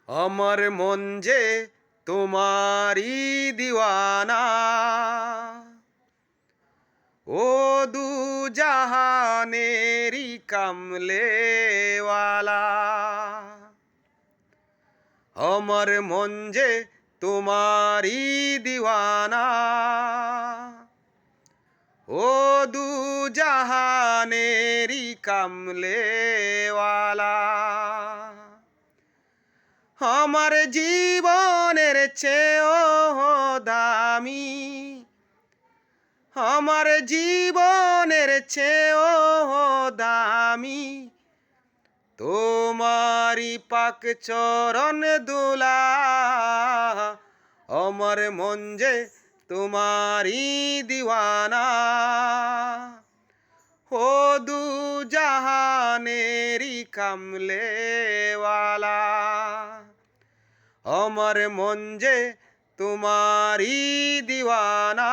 আমার মন যে তোমারই দিওয়ানা, ও দু জাহানেরি কামলেওয়ালা। আমার মন যে তোমারই দিওয়ানা, ও দু জাহানেরি কামলেওয়ালা। আমার জীবনের চেয়েও দামি, আমার জীবনের চেয়েও দামি তোমারি পাক চরণ দুলা। আমার মন যে তোমারি দিওয়ানা, ও দু জাহানেরি কামলেওয়ালা। আমার মন যে তোমারি দিওয়ানা।